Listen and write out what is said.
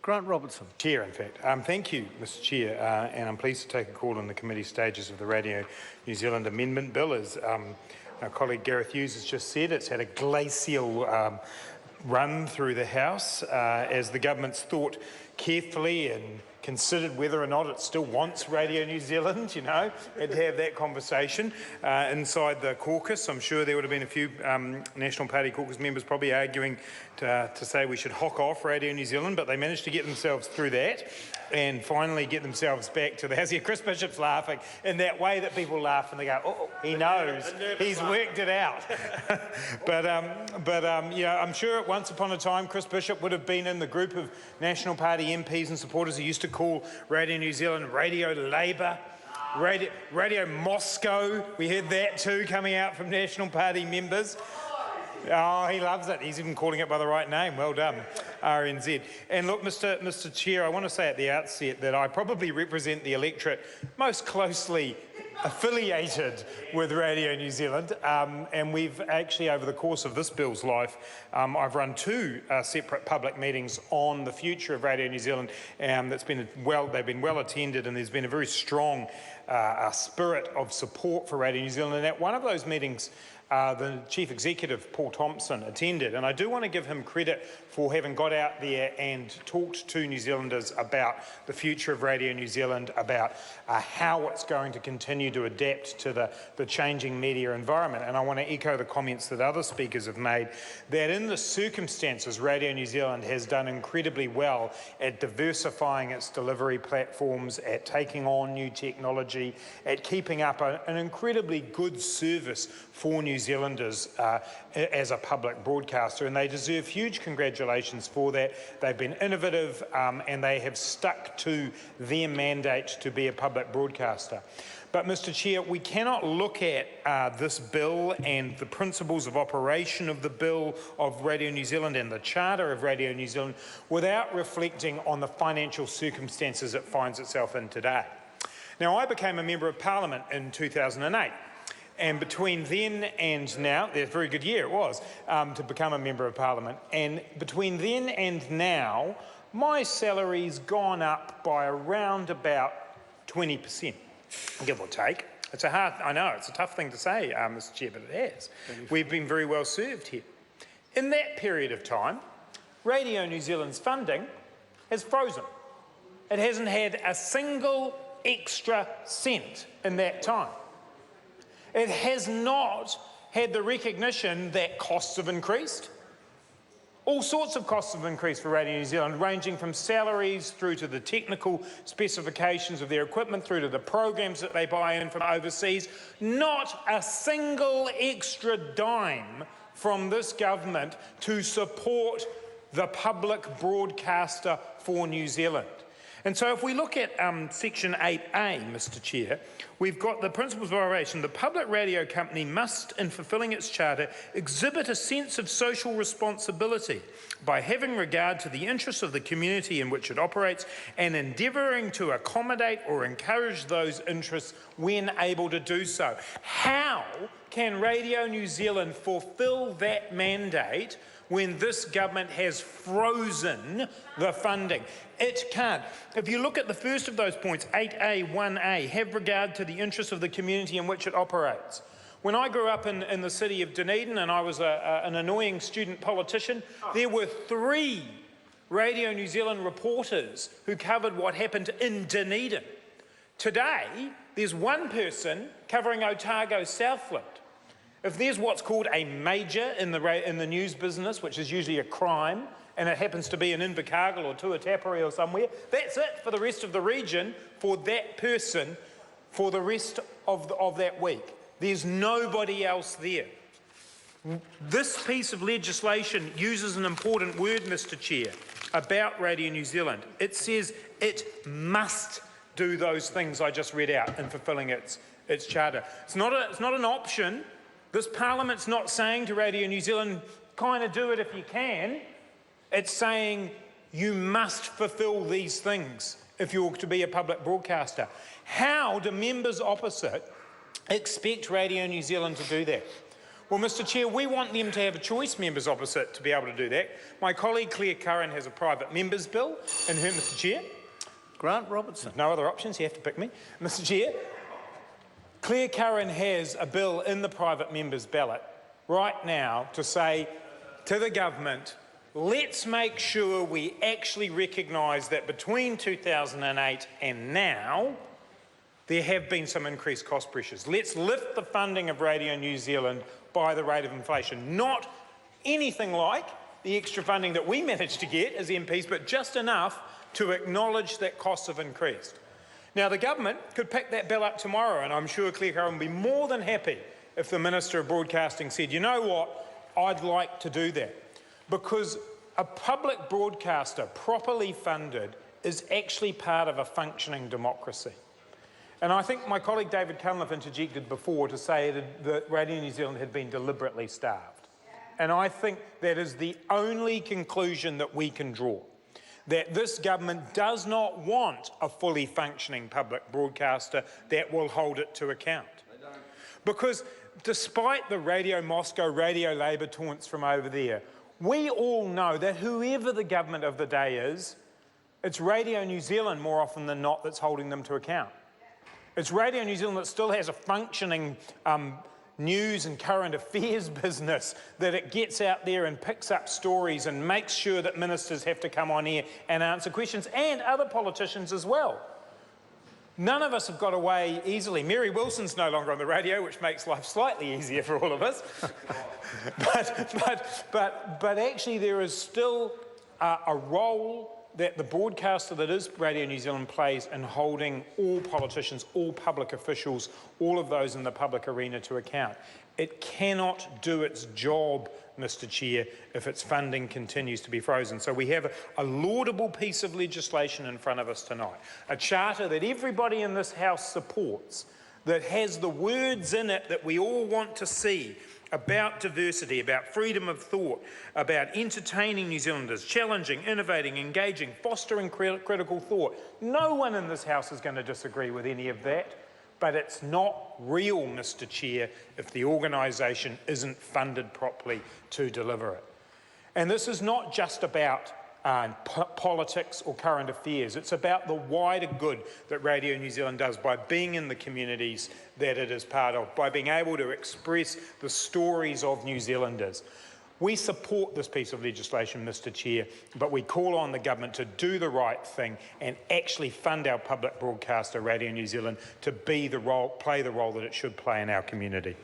Grant Robertson. Chair, in fact. Thank you, Mr Chair, and I'm pleased to take a call on the committee stages of the Radio New Zealand Amendment Bill. As our colleague Gareth Hughes has just said, it's had a glacial run through the House as the government's thought carefully and considered whether or not it still wants Radio New Zealand, you know, and to have that conversation inside the caucus. I'm sure there would have been a few National Party caucus members probably arguing to say we should hock off Radio New Zealand, but they managed to get themselves through that and finally get themselves back to the House. Yeah, Chris Bishop's laughing in that way that people laugh and they go, oh, he knows, he's worked it out. but yeah, I'm sure once upon a time Chris Bishop would have been in the group of National Party MPs and supporters who used to call Radio New Zealand Radio Labour, Radio Moscow. We heard that too coming out from National Party members. Oh, he loves it. He's even calling it by the right name. Well done, RNZ. And look, Mr Chair, I want to say at the outset that I probably represent the electorate most closely affiliated with Radio New Zealand, and we've actually, over the course of this bill's life, I've run two separate public meetings on the future of Radio New Zealand. They've been well attended, and there's been a very strong spirit of support for Radio New Zealand. And at one of those meetings, the Chief Executive, Paul Thompson, attended, and I do want to give him credit for having got out there and talked to New Zealanders about the future of Radio New Zealand, about how it's going to continue to adapt to the changing media environment. And I want to echo the comments that other speakers have made, that in the circumstances, Radio New Zealand has done incredibly well at diversifying its delivery platforms, at taking on new technology, at keeping up an incredibly good service for New Zealanders as a public broadcaster, and they deserve huge congratulations for that. They've been innovative and they have stuck to their mandate to be a public broadcaster. But, Mr Chair, we cannot look at this bill and the principles of operation of the bill of Radio New Zealand and the Charter of Radio New Zealand without reflecting on the financial circumstances it finds itself in today. Now, I became a Member of Parliament in 2008. And between then and now, a very good year it was to become a Member of Parliament, and between then and now, my salary's gone up by around about 20%, give or take. I know, it's a tough thing to say, Mr Chair, but it has. We've been very well served here. In that period of time, Radio New Zealand's funding has frozen. It hasn't had a single extra cent in that time. It has not had the recognition that costs have increased. All sorts of costs have increased for Radio New Zealand, ranging from salaries through to the technical specifications of their equipment, through to the programs that they buy in from overseas. Not a single extra dime from this government to support the public broadcaster for New Zealand. And so if we look at Section 8A, Mr Chair, we've got the principles of operation. The public radio company must, in fulfilling its charter, exhibit a sense of social responsibility by having regard to the interests of the community in which it operates and endeavouring to accommodate or encourage those interests when able to do so. How can Radio New Zealand fulfil that mandate when this government has frozen the funding? It can't. If you look at the first of those points, 8A, 1A, have regard to the interests of the community in which it operates. When I grew up in the city of Dunedin and I was an annoying student politician, there were 3 Radio New Zealand reporters who covered what happened in Dunedin. Today, there's one person covering Otago Southland. If there's what's called a major in the news business, which is usually a crime, and it happens to be in Invercargill or Tuatapere or somewhere, that's it for the rest of the region for that person for the rest of that week. There's nobody else there. This piece of legislation uses an important word, Mr Chair, about Radio New Zealand. It says it must do those things I just read out in fulfilling its charter. It's not an option. This Parliament's not saying to Radio New Zealand, kind of do it if you can. It's saying you must fulfil these things if you're to be a public broadcaster. How do members opposite expect Radio New Zealand to do that? Well, Mr Chair, we want them to have a choice, members opposite, to be able to do that. My colleague Claire Curran has a private members bill in her, Mr Chair. Grant Robertson. No other options, you have to pick me. Mr Chair, Claire Curran has a bill in the private members ballot right now to say to the government, let's make sure we actually recognise that between 2008 and now, there have been some increased cost pressures. Let's lift the funding of Radio New Zealand by the rate of inflation. Not anything like the extra funding that we managed to get as MPs, but just enough to acknowledge that costs have increased. Now, the government could pick that bill up tomorrow, and I'm sure Claire Curran would be more than happy if the Minister of Broadcasting said, you know what, I'd like to do that. Because a public broadcaster, properly funded, is actually part of a functioning democracy. And I think my colleague David Cunliffe interjected before to say that Radio New Zealand had been deliberately starved. And I think that is the only conclusion that we can draw, that this government does not want a fully functioning public broadcaster that will hold it to account. Because despite the Radio Moscow, Radio Labour taunts from over there, we all know that whoever the government of the day is, it's Radio New Zealand more often than not that's holding them to account. It's Radio New Zealand that still has a functioning news and current affairs business, that it gets out there and picks up stories and makes sure that ministers have to come on air and answer questions, and other politicians as well. None of us have got away easily. Mary Wilson's no longer on the radio, which makes life slightly easier for all of us. but actually there is still a role that the broadcaster that is Radio New Zealand plays in holding all politicians, all public officials, all of those in the public arena to account. It cannot do its job, Mr Chair, if its funding continues to be frozen. So we have a laudable piece of legislation in front of us tonight, a charter that everybody in this House supports, that has the words in it that we all want to see about diversity, about freedom of thought, about entertaining New Zealanders, challenging, innovating, engaging, fostering critical thought. No one in this House is going to disagree with any of that, but it's not real, Mr Chair, if the organisation isn't funded properly to deliver it. And this is not just about politics or current affairs. It's about the wider good that Radio New Zealand does by being in the communities that it is part of, by being able to express the stories of New Zealanders. We support this piece of legislation, Mr Chair, but we call on the government to do the right thing and actually fund our public broadcaster, Radio New Zealand, to play the role that it should play in our community.